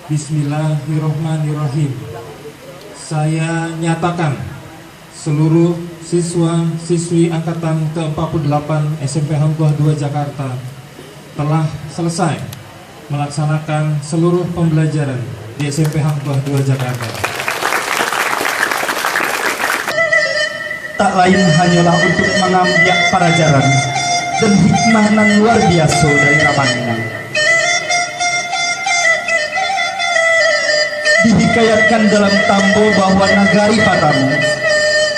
Bismillahirrahmanirrahim. Saya nyatakan seluruh siswa-siswi Angkatan ke-48 SMP Hang Tuah II Jakarta telah selesai melaksanakan seluruh pembelajaran di SMP Hang Tuah II Jakarta. Tak lain hanyalah untuk mengambil pelajaran dan hikmah nan luar biasa dari Ramadhan. Dihikayatkan dalam tambo bahwa nagari Patamu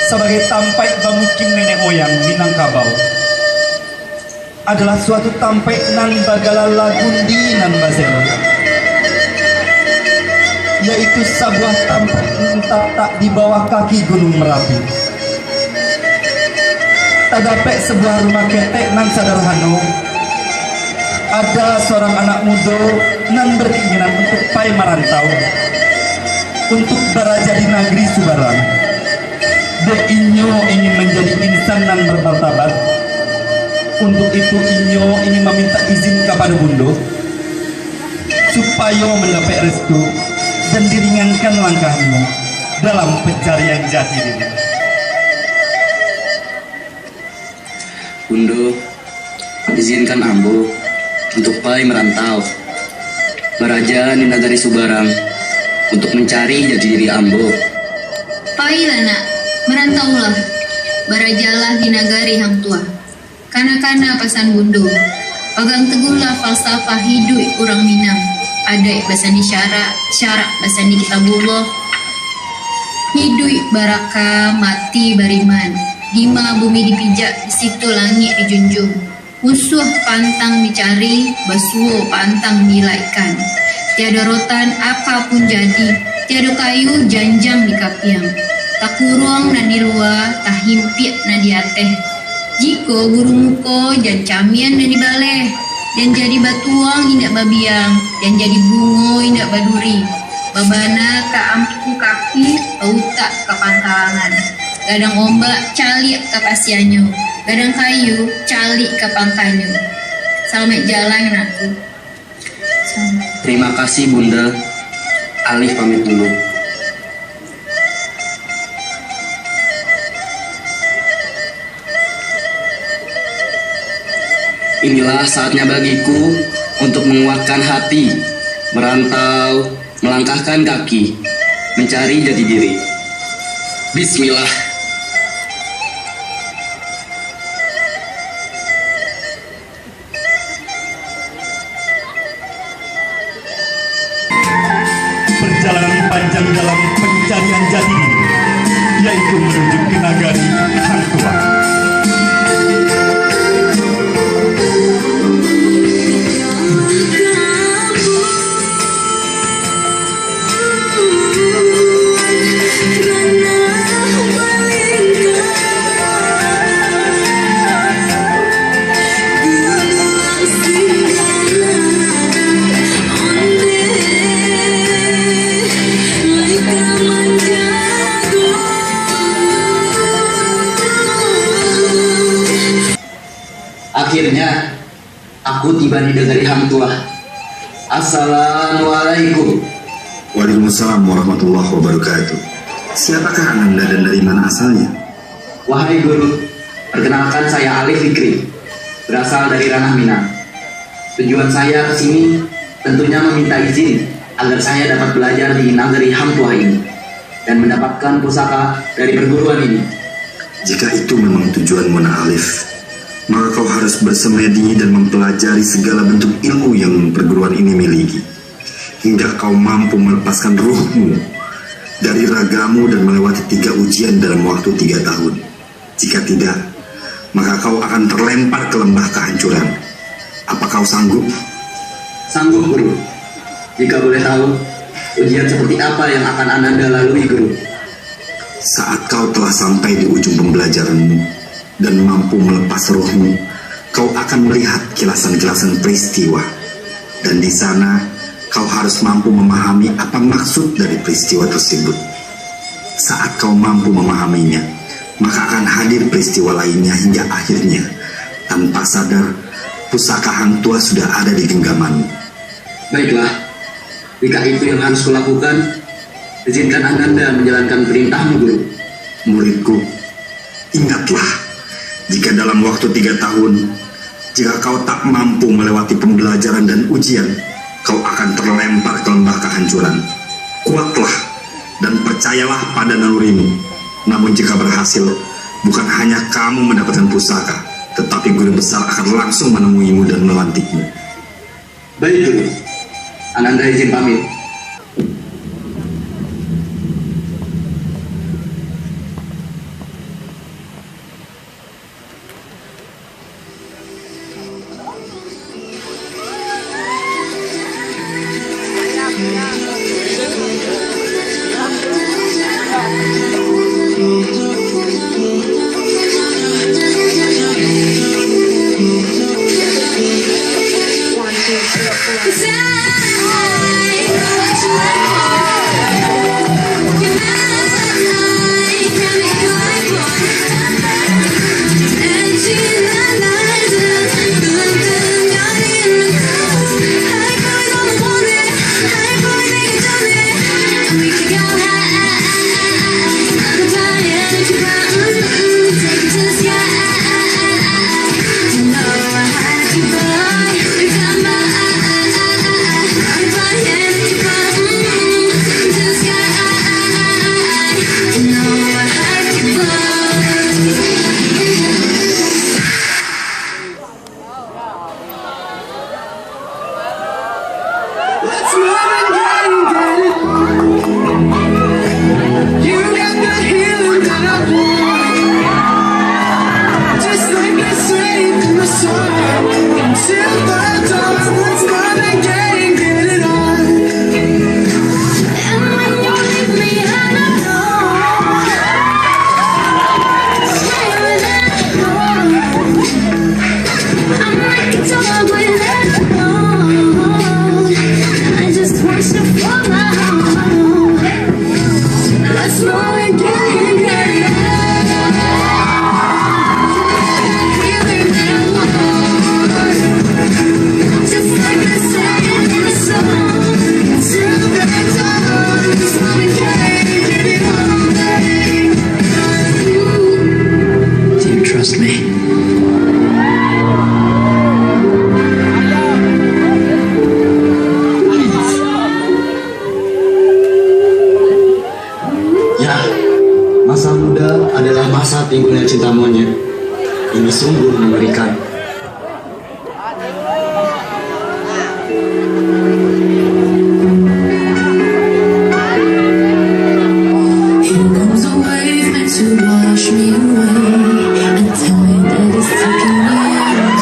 sebagai tampai bamukim nenek moyang Minangkabau adalah suatu tampai nan bagala gundi nan bazelo, yaitu sebuah tampai tak di bawah kaki Gunung Merapi. Terdapat sebuah rumah ketek nan sederhana. Ada seorang anak muda nan berkeinginan untuk pai merantau, untuk beraja di negeri Subarang. Dan inyo ingin menjadi insan nan bermartabat. Untuk itu inyo ingin meminta izin kepada Bundo supaya mendapat restu dan diringankan langkahmu dalam pencarian jati diri. Bundo, izinkan ambo untuk pai merantau beraja di negeri Subarang untuk mencari jati diri ambo. Pailah nak, merantaulah, berajalah di negeri Hang Tuah. Kana-kana pasan Bundo, pegang teguhlah falsafah hidup orang Minang. Ada basani syarak basani kitabullah. Hidup baraka, mati bariman. Dima bumi dipijak, di situ langit dijunjung. Musuh pantang dicari, basuo pantang dilaikan. Tiada rotan apapun jadi, tiada kayu janjang di kapiang. Tak kurung na di luar, tak himpit na di ateh. Jiko guru muko jan camian na di baleh, dan jadi batuang indak babiang, dan jadi bungo indak baduri. Babana ka ampu kaki, autak ka pangkalangan. Gadang ombak calik ke pasianyo, gadang kayu calik ke pangkanyo. Selamat jalan anakku. Terima kasih Bunda. Alif pamit dulu. Inilah saatnya bagiku untuk menguatkan hati, merantau, melangkahkan kaki, mencari jati diri. Bismillah. Perjalanan panjang dalam pencarian jati diri, yaitu menuju ke nagari Hang Tuah. Akhirnya aku tiba di negeri Hang Tuah. Assalamualaikum. Waalaikumsalam warahmatullahi wabarakatuh. Siapakah Anda dan dari mana asalnya? Wahai guru, perkenalkan saya Alif Fikri, berasal dari Ranah Minang. Tujuan saya ke sini tentunya meminta izin agar saya dapat belajar di negeri Hang Tuah ini dan mendapatkan pusaka dari perguruan ini. Jika itu memang tujuanmu, Alif, maka kau harus bersemedi dan mempelajari segala bentuk ilmu yang perguruan ini miliki, hingga kau mampu melepaskan ruhmu dari ragamu dan melewati 3 ujian dalam waktu 3 tahun. Jika tidak, maka kau akan terlempar ke lembah kehancuran. Apa kau sanggup? Sanggup, guru. Jika boleh tahu, ujian seperti apa yang akan Ananda lalui, guru? Saat kau telah sampai di ujung pembelajaranmu dan mampu melepas rohmu, kau akan melihat kilasan-kilasan peristiwa. Dan di sana, kau harus mampu memahami apa maksud dari peristiwa tersebut. Saat kau mampu memahaminya, maka akan hadir peristiwa lainnya hingga akhirnya, tanpa sadar, pusaka Hang Tuah sudah ada di genggamanmu. Baiklah, Jika itu yang harus kulakukan, izinkan Ananda menjalankan perintahmu, Guru. Muridku, ingatlah, jika dalam waktu 3 tahun, jika kau tak mampu melewati pembelajaran dan ujian, kau akan terlempar ke lembah kehancuran. Kuatlah dan percayalah pada nalurimu. Namun jika berhasil, bukan hanya kamu mendapatkan pusaka, tetapi guru besar akan langsung menemuimu dan melantikmu. Baik, Guru. Ananda izin pamit. Masa muda adalah masa timbulnya cinta monyet. Ini sungguh mengerikan. Here comes a wave meant to wash me away and tell me that it's taking me under.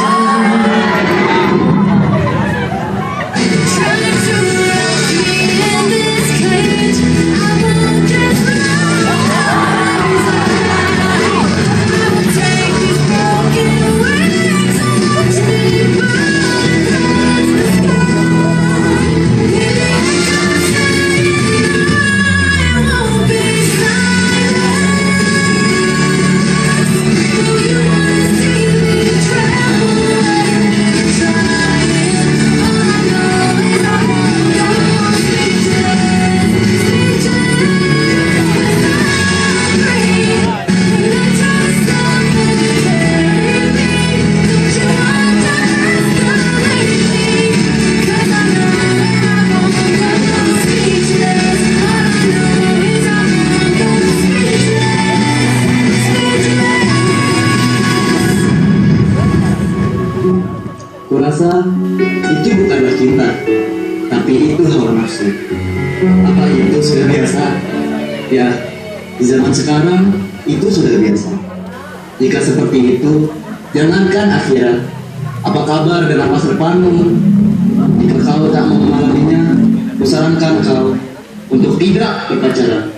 Trying to lock me in this cage, I won't just Kurasa itu bukanlah cinta, tapi itu hawa nafsu. Apa itu sudah biasa? Ya, di zaman sekarang itu sudah biasa. Jika seperti itu, jangankan akhirat, apa kabar dengan masa depanmu? Jika kau tak mau mengalaminya, kusarankan kau untuk tidak berpacaran.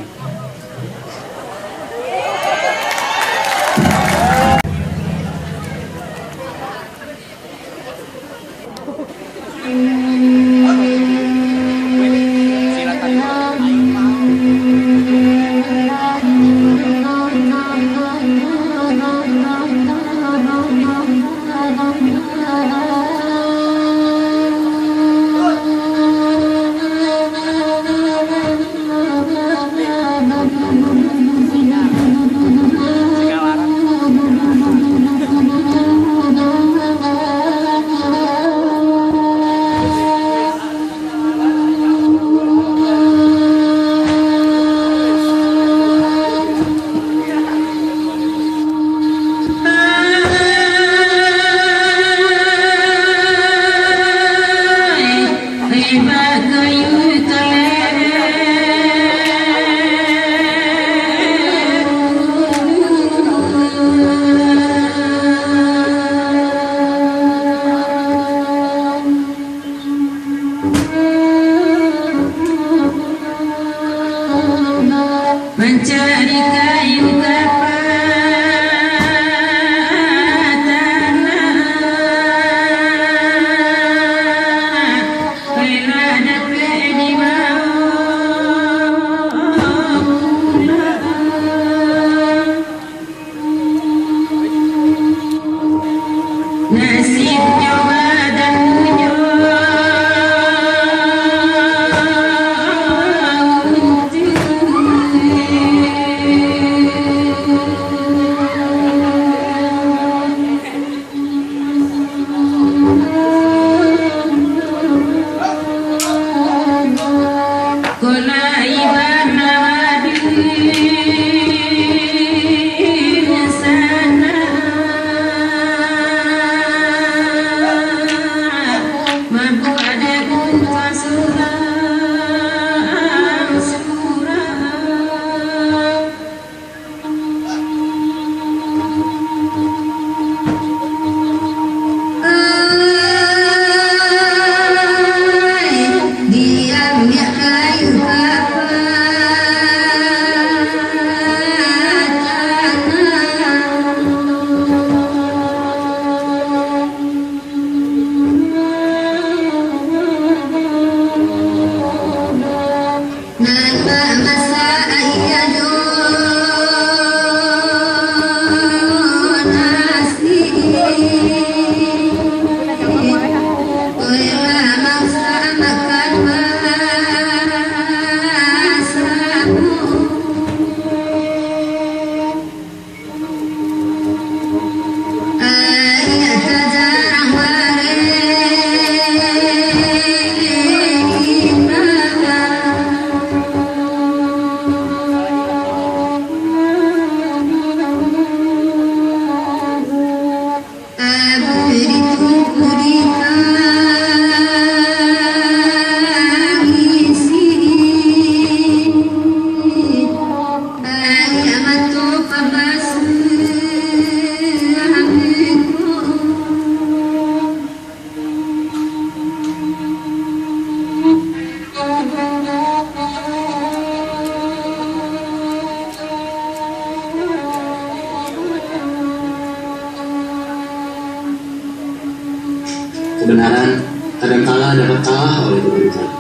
Kebenaran kadangkala dapat kalah oleh kebaikan.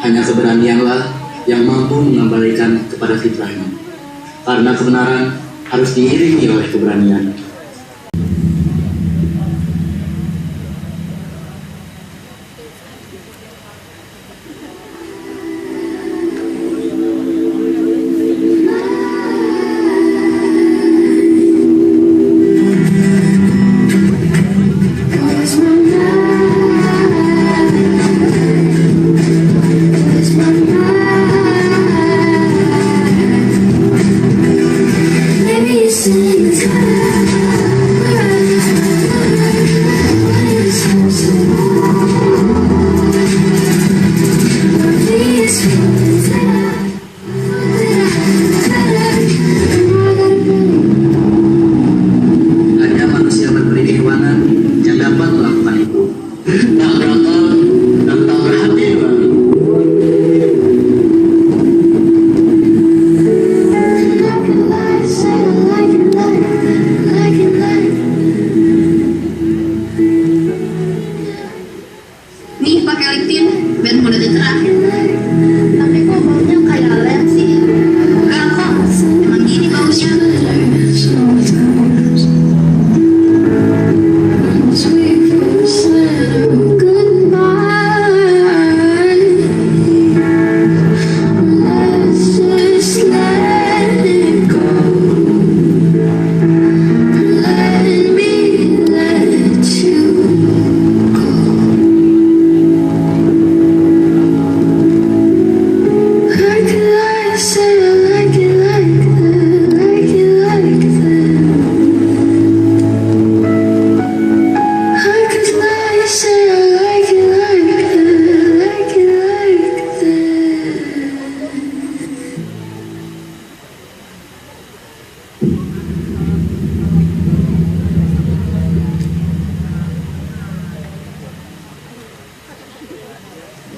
Hanya keberanianlah yang mampu mengembalikan kepada fitrahnya. Karena kebenaran harus diiringi oleh keberanian.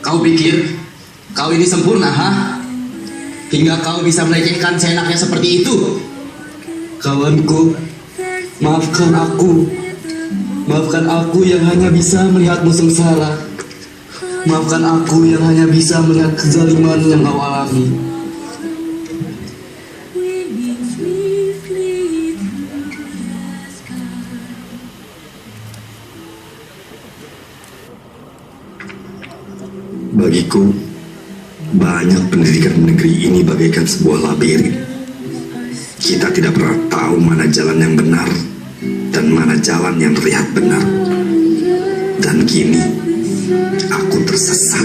Kau pikir kau ini sempurna, ha? Hingga kau bisa melecehkan seenaknya seperti itu? Kawanku, maafkan aku. Maafkan aku yang hanya bisa melihatmu sengsara. Maafkan aku yang hanya bisa melihat kezaliman yang kau alami. Bagiku, banyak pendidikan negeri ini bagaikan sebuah labirin. Kita tidak pernah tahu mana jalan yang benar dan mana jalan yang terlihat benar. Dan kini, aku tersesat.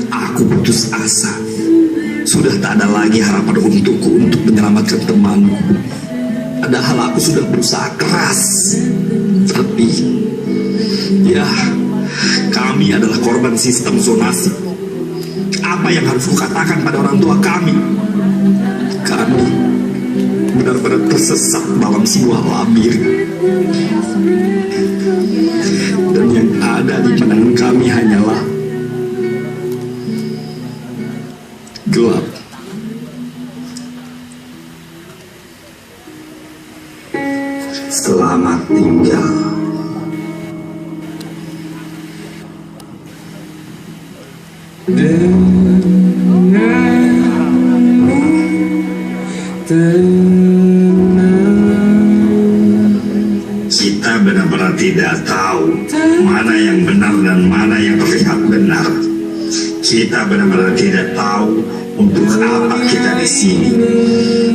Aku putus asa. Sudah tak ada lagi harapan untukku untuk menyelamatkan temanku. Padahal aku sudah berusaha keras. Tapi, ya, kami adalah korban sistem zonasi. Apa yang harus kukatakan pada orang tua kami? Kami benar-benar tersesat dalam sebuah labirin. Dan yang ada di pandangan kami hanyalah gelap. Selamat tinggal. Kita benar-benar tidak tahu mana yang benar dan mana yang terlihat benar. Kita benar-benar tidak tahu untuk apa kita di sini.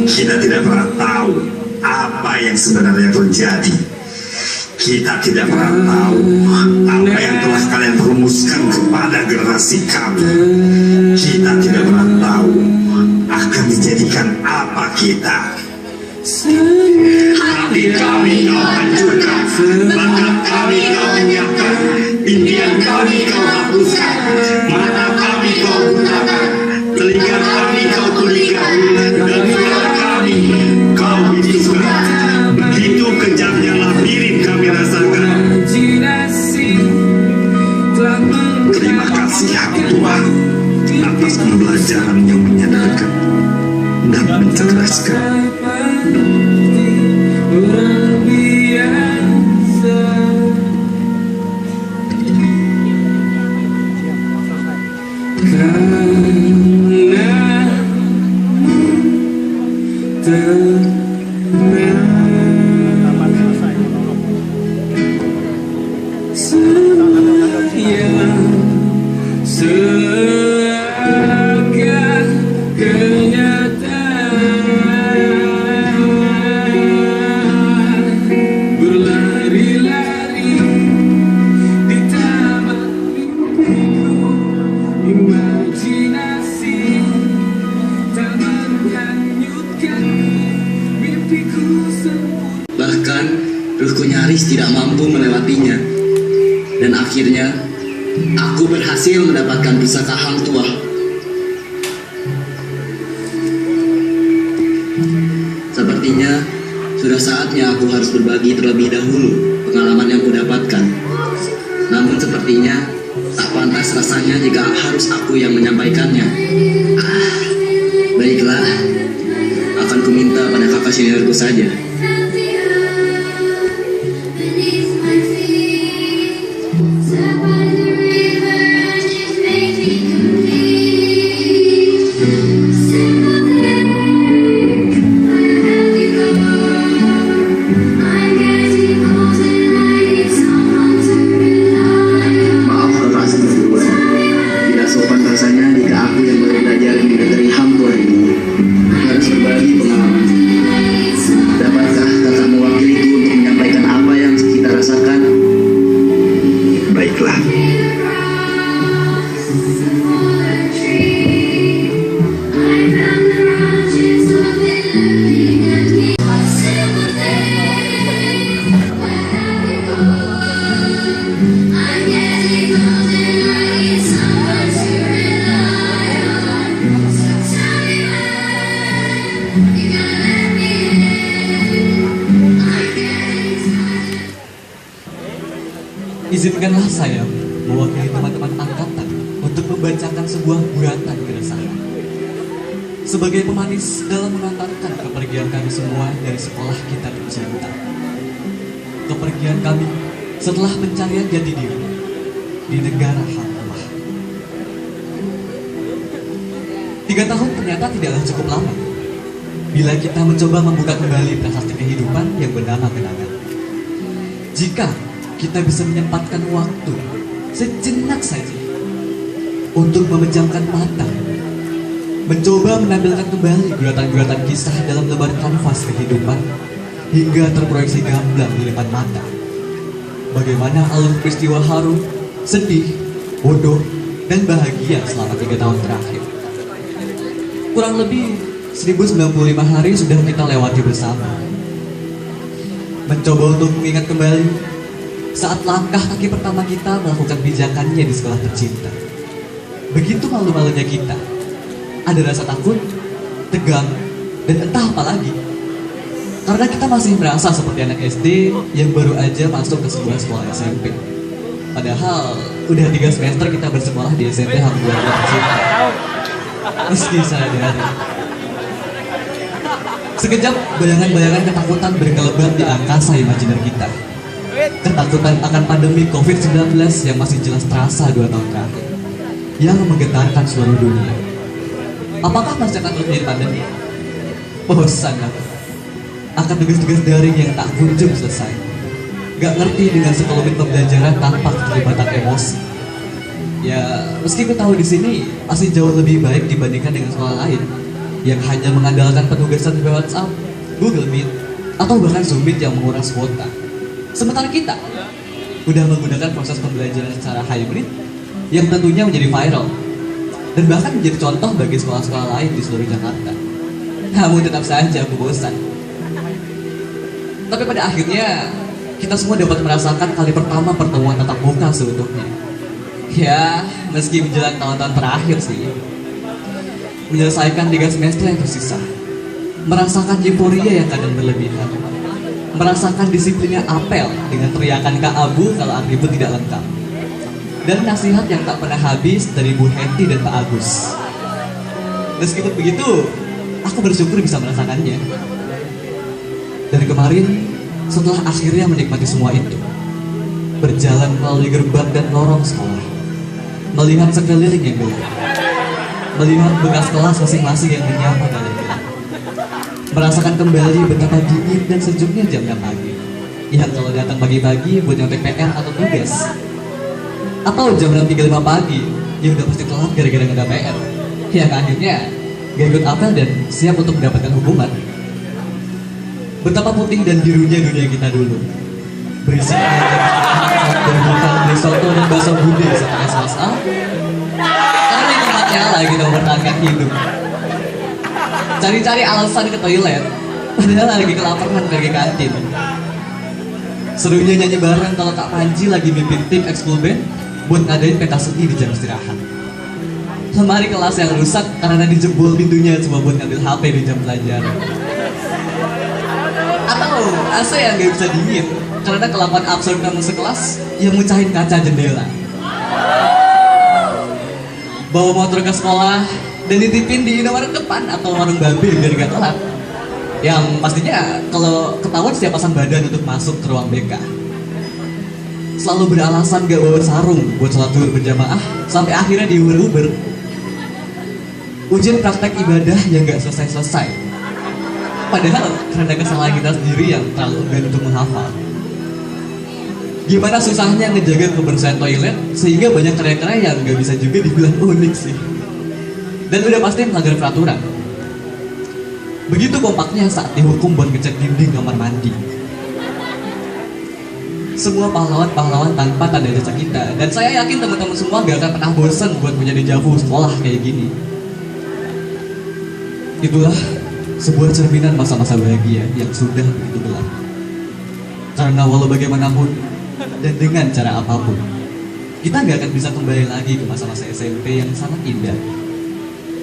Kita tidak pernah tahu apa yang sebenarnya terjadi. Kita tidak pernah tahu apa yang telah kalian rumuskan kepada generasi kami. Kita tidak pernah tahu akan dijadikan apa kita. Hati kami kau hancurkan, bakat kami kau lenyapkan, impian kami kau hapuskan, mata kami kau butakan, telinga kami kau tulikan, dan suara kami kau bisukan. Begitu kejamnya labirin kami rasakan. Terima kasih Hak Tuhan atas pembelajaran yang menyadarkan dan mencerdaskan. Bahkan ruhku nyaris tidak mampu melewatinya. Dan akhirnya aku berhasil mendapatkan pusaka Hang Tuah. Sepertinya sudah saatnya aku harus berbagi terlebih dahulu pengalaman yang kudapatkan. Namun sepertinya tak pantas rasanya jika harus aku yang menyampaikannya. Baiklah, akan kuminta pada kakak seniorku saja. Izinkanlah saya mewakili teman-teman angkatan untuk membacakan sebuah guratan keresahan. Sebagai pemanis dalam mengantarkan kepergian kami semua dari sekolah kita tercinta. Kepergian kami setelah pencarian jati diri di negara Hang Tuah. 3 tahun ternyata tidaklah cukup lama bila kita mencoba membuka kembali prasasti kehidupan yang bernama kenangan. Jika kita bisa menyempatkan waktu sejenak saja untuk memejamkan mata, mencoba menampilkan kembali guratan-guratan kisah dalam lembar kanvas kehidupan hingga terproyeksi gamblang di depan mata. Bagaimana alur peristiwa haru, sedih, bodoh, dan bahagia selama 3 tahun terakhir. Kurang lebih 1095 hari sudah kita lewati bersama. Mencoba untuk mengingat kembali saat langkah kaki pertama kita melakukan pijakannya di sekolah tercinta. Begitu malu-malunya kita. Ada rasa takut, tegang, dan entah apa lagi. Karena kita masih merasa seperti anak SD yang baru aja masuk ke sebuah sekolah SMP. Padahal udah 3 semester kita bersekolah di SMP Hang Tuah tercinta. Meski sadari, sekejap bayangan-bayangan ketakutan berkelebat di angkasa imajiner kita. Ketakutan akan pandemi COVID-19 yang masih jelas terasa 2 tahun terakhir, yang menggetarkan seluruh dunia. Apakah masih akan terus menjadi pandemi? Bosan akan tugas-tugas daring yang tak kunjung selesai. Gak ngerti dengan sekelumit pembelajaran tanpa keterlibatan emosi. Ya, meskipun tahu di sini masih jauh lebih baik dibandingkan dengan sekolah lain yang hanya mengandalkan penugasan di WhatsApp, Google Meet, atau bahkan Zoom Meet yang menguras kuota. Sementara kita udah menggunakan proses pembelajaran secara hybrid yang tentunya menjadi viral dan bahkan menjadi contoh bagi sekolah-sekolah lain di seluruh Jakarta. Namun tetap saja aku bosan. Tapi pada akhirnya kita semua dapat merasakan kali pertama pertemuan tatap muka seutuhnya. Ya, meski menjelang tahun-tahun terakhir sih. Menyelesaikan 3 semester yang tersisa, merasakan euforia yang kadang berlebihan, merasakan disiplinnya apel dengan teriakan Kak Abu kalau atribut tidak lengkap, dan nasihat yang tak pernah habis dari Bu Heti dan Pak Agus. Meskipun begitu, aku bersyukur bisa merasakannya. Dari kemarin, setelah akhirnya menikmati semua itu, berjalan melalui gerbang dan lorong sekolah, melihat sekeliling yang gelap, melihat bekas kelas masing-masing yang menyapa kalian, merasakan kembali betapa dingin dan sejuknya jam 6 pagi yang kalau datang pagi-pagi buat nyontek PR atau tugas, atau jam 6.35 pagi yang udah pasti telat gara-gara nggak ada PR yang akhirnya gak ikut apel dan siap untuk mendapatkan hukuman. Betapa putih dan birunya dunia kita dulu, berisi berbukan beli soto dan bakso bude setelah selasa, karena nikmatnya lah kita mempertahankan hidup. Cari-cari alasan ke toilet, padahal lagi kelaparan pergi kantin. Serunya nyanyi bareng kalau Kak Panji lagi mimpin tim ekskul band buat ngadain pentas seni di jam istirahat. Lemari kelas yang rusak karena dijebol pintunya cuma buat ngambil HP di jam pelajaran. Atau AC yang gak bisa dingin karena kelakuan absurd kamu sekelas yang mecahin kaca jendela. Bawa motor ke sekolah dan ditipin di Indomaret depan atau warung babe biar gak telat. Yang pastinya kalau ketahuan siap pasang badan untuk masuk ke ruang BK. Selalu beralasan gak bawa sarung buat sholat zuhur berjamaah sampai akhirnya diuber-uber. Ujian praktek ibadah yang gak selesai-selesai, padahal karena kesalahan kita sendiri yang terlalu enggan untuk menghafal. Gimana susahnya ngejaga kebersihan toilet sehingga banyak karya-karya yang gak bisa juga dibilang unik sih, dan udah pasti melanggar peraturan. Begitu kompaknya saat dihukum buat ngecek dinding kamar mandi. Semua pahlawan-pahlawan tanpa tanda jasa kita, dan saya yakin teman-teman semua gak akan pernah bosan buat punya dejavu sekolah kayak gini. Itulah sebuah cerminan masa-masa bahagia yang sudah begitu gelap. Karena walau bagaimanapun dan dengan cara apapun, kita gak akan bisa kembali lagi ke masa-masa SMP yang sangat indah.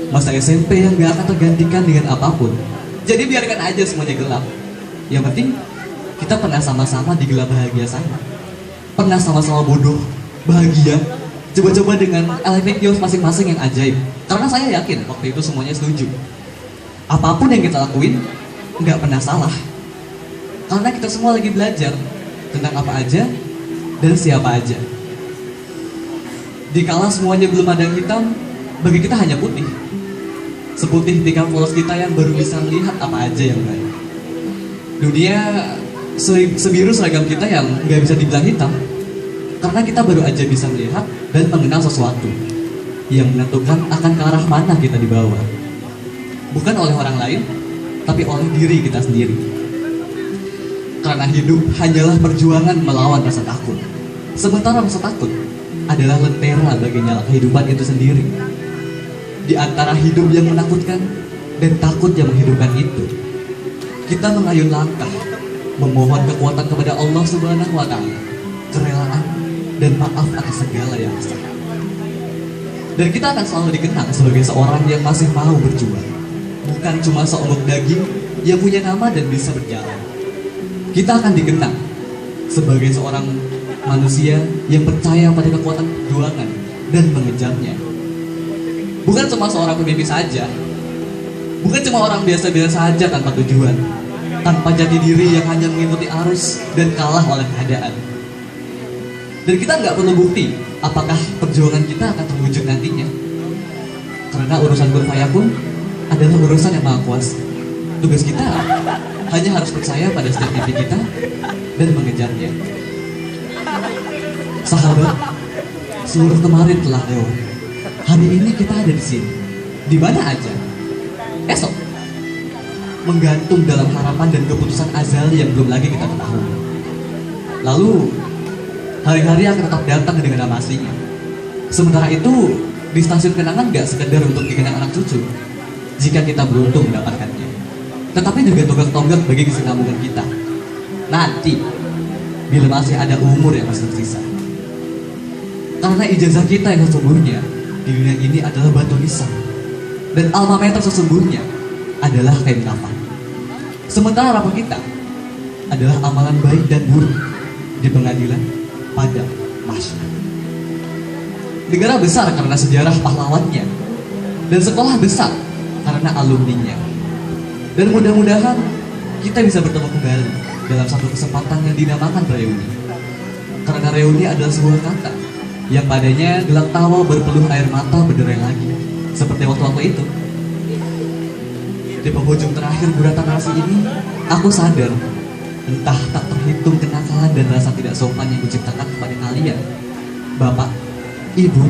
Masa SMP yang gak akan tergantikan dengan apapun. Jadi biarkan aja semuanya gelap. Yang penting kita pernah sama-sama di gelap bahagia sama. Pernah sama-sama bodoh, bahagia, coba-coba dengan electric kios masing-masing yang ajaib. Karena saya yakin waktu itu semuanya setuju. Apapun yang kita lakuin nggak pernah salah, karena kita semua lagi belajar tentang apa aja dan siapa aja. Dikala semuanya belum ada yang hitam, bagi kita hanya putih. Seputih tikar polos kita yang baru bisa melihat apa aja yang baik. Dunia sebiru seragam kita yang nggak bisa dibilang hitam, karena kita baru aja bisa melihat dan mengenal sesuatu yang menentukan akan ke arah mana kita dibawa. Bukan oleh orang lain, tapi oleh diri kita sendiri. Karena hidup hanyalah perjuangan melawan rasa takut. Sementara rasa takut adalah lentera bagi nyala kehidupan itu sendiri. Di antara hidup yang menakutkan dan takut yang menghidupkan itu, kita mengayun langkah, memohon kekuatan kepada Allah Subhanahu wa Ta'ala, kerelaan dan maaf atas segala yang besar. Dan kita akan selalu dikenang sebagai seorang yang masih mau berjuang. Bukan cuma seonggok daging yang punya nama dan bisa berjalan. Kita akan dikenang sebagai seorang manusia yang percaya pada kekuatan perjuangan dan mengejarnya. Bukan cuma seorang pemimpi saja, bukan cuma orang biasa-biasa saja tanpa tujuan, tanpa jati diri yang hanya mengikuti arus dan kalah oleh keadaan. Dan kita nggak perlu bukti apakah perjuangan kita akan terwujud nantinya, karena urusan kun fayakun adalah urusan yang maha kuasa. Tugas kita hanya harus percaya pada setiap mimpi kita dan mengejarnya. Sahabat, seluruh kemarin telah lewat. Hari ini kita ada di sini. Di mana aja? Esok menggantung dalam harapan dan keputusan azali yang belum lagi kita ketahui. Lalu hari-hari akan tetap datang dengan nama aslinya. Sementara itu di stasiun kenangan gak sekedar untuk dikenang anak cucu jika kita beruntung mendapatkannya, tetapi juga tonggak-tonggak bagi kesinambungan kita nanti bila masih ada umur yang masih tersisa. Karena ijazah kita yang sesungguhnya di dunia ini adalah batu nisan, dan alma mater sesungguhnya adalah kain kafan. Sementara rapor kita adalah amalan baik dan buruk di pengadilan pada masyarakat. Negara besar karena sejarah pahlawannya, dan sekolah besar karena alumninya. Dan mudah-mudahan kita bisa bertemu kembali dalam satu kesempatan yang dinamakan reuni. Karena reuni adalah sebuah kata yang padanya gelak tawa berpeluh air mata berderai lagi seperti waktu-waktu itu. Di penghujung terakhir guratan narasi ini, aku sadar entah tak terhitung kenakalan dan rasa tidak sopan yang kuciptakan kepada kalian, Bapak, Ibu.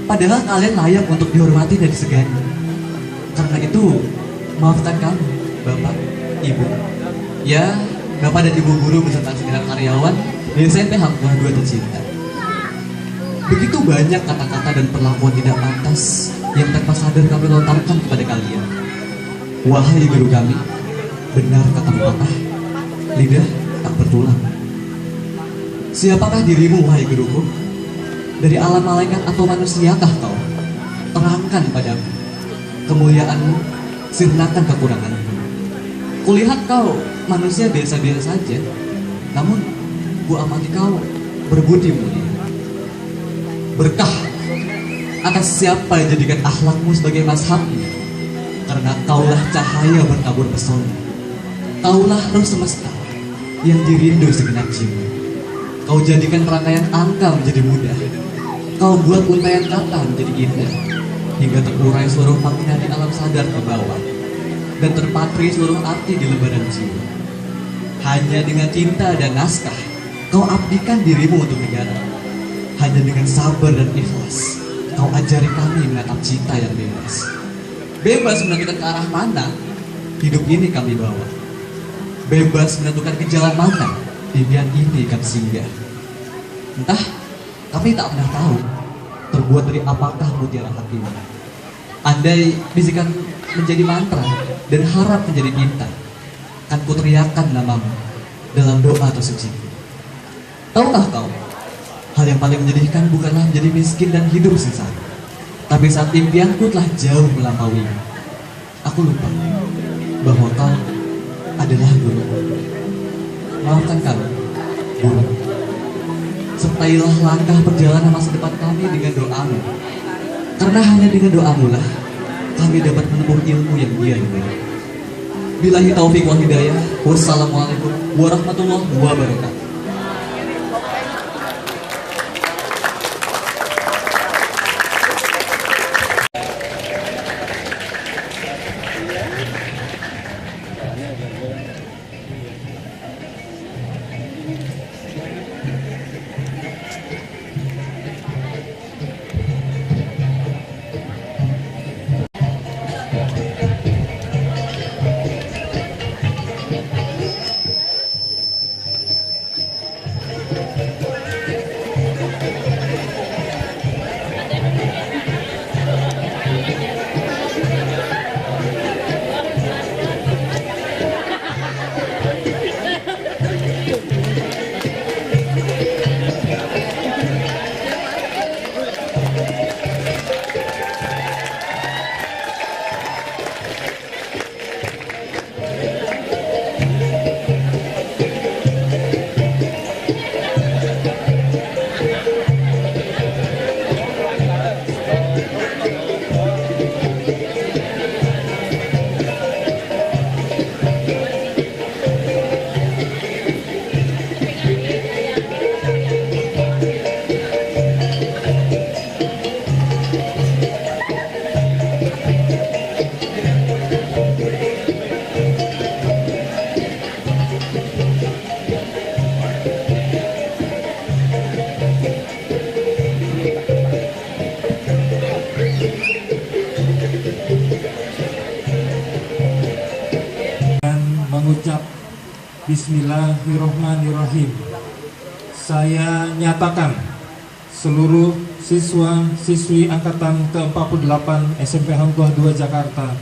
Padahal kalian layak untuk dihormati dan disegani. Karena itu, maafkan kami, Bapak, Ibu. Ya, Bapak dan Ibu guru beserta segenap karyawan di SMP Hangkuah 2 tercinta. Begitu banyak kata-kata dan perlakuan tidak pantas yang tanpa sadar kami lontarkan kepada kalian. Wahai guru kami, benar kata pepatah, lidah tak bertulang. Siapakah dirimu, wahai guruku? Dari alam malaikat atau manusiakah kau? Terangkan padaku kemuliaanmu, sirnakan kekuranganmu. Kulihat kau manusia biasa-biasa saja, namun ku amati kau berbudi mulia. Berkah atas siapa jadikan akhlakmu sebagai mazhabmu, karena kaulah cahaya bertabur pesona. Kaulah roh semesta yang dirindu segenap jiwa. Kau jadikan rangkaian angka menjadi mudah. Kau buat untaian kata menjadi indah, hingga terurai seluruh makna di alam sadar ke bawah, dan terpatri seluruh arti di lembaran jiwa. Hanya dengan cinta dan naskah, kau abdikan dirimu untuk negara. Hanya dengan sabar dan ikhlas, kau ajari kami menatap cita yang bebas. Bebas menentukan ke arah mana hidup ini kami bawa. Bebas menentukan ke jalan mana impian ini kami singgah. Entah, kami tak pernah tahu terbuat dari apakah mutiara hatimu. Andai bisikan menjadi mantra dan harap menjadi bintang, kan ku teriakan namamu dalam doa tersuciku. Tahukah kau, hal yang paling menyedihkan bukanlah menjadi miskin dan hidup sengsara, tapi saat impianku telah jauh melampaui, aku lupa bahwa kau adalah guru. Maafkan kami, guru. Sertailah langkah perjalanan masa depan kami dengan doamu. Karena hanya dengan doamu lah kami dapat menempuh ilmu yang dia diberi. Billahi taufiq wal hidayah. Wassalamualaikum warahmatullahi wabarakatuh. mengucap Bismillahirrohmanirrohim. Saya nyatakan seluruh siswa-siswi Angkatan ke-48 SMP Hangkuah 2 Jakarta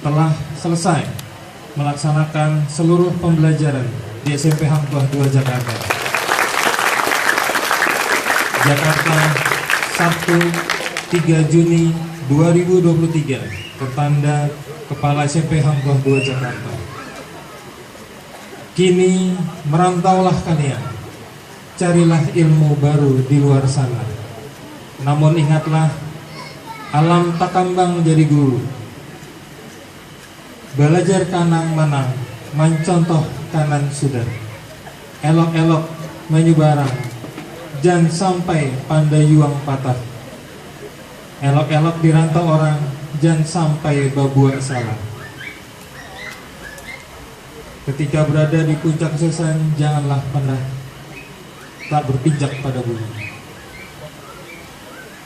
telah selesai melaksanakan seluruh pembelajaran di SMP Hangkuah 2 Jakarta. Jakarta, Sabtu 3 Juni 2023, tertanda Kepala SMP Hangkuah 2 Jakarta. Kini merantaulah kalian, carilah ilmu baru di luar sana. Namun ingatlah, alam tak kambang jadi guru. Belajar kanang manang, mencontoh kanan sudah. Elok-elok menyubarang, jangan sampai pandai yuang patah. Elok-elok dirantau orang, jangan sampai babuak salah. Ketika berada di puncak kesuksesan, janganlah pernah tak berpijak pada bumi.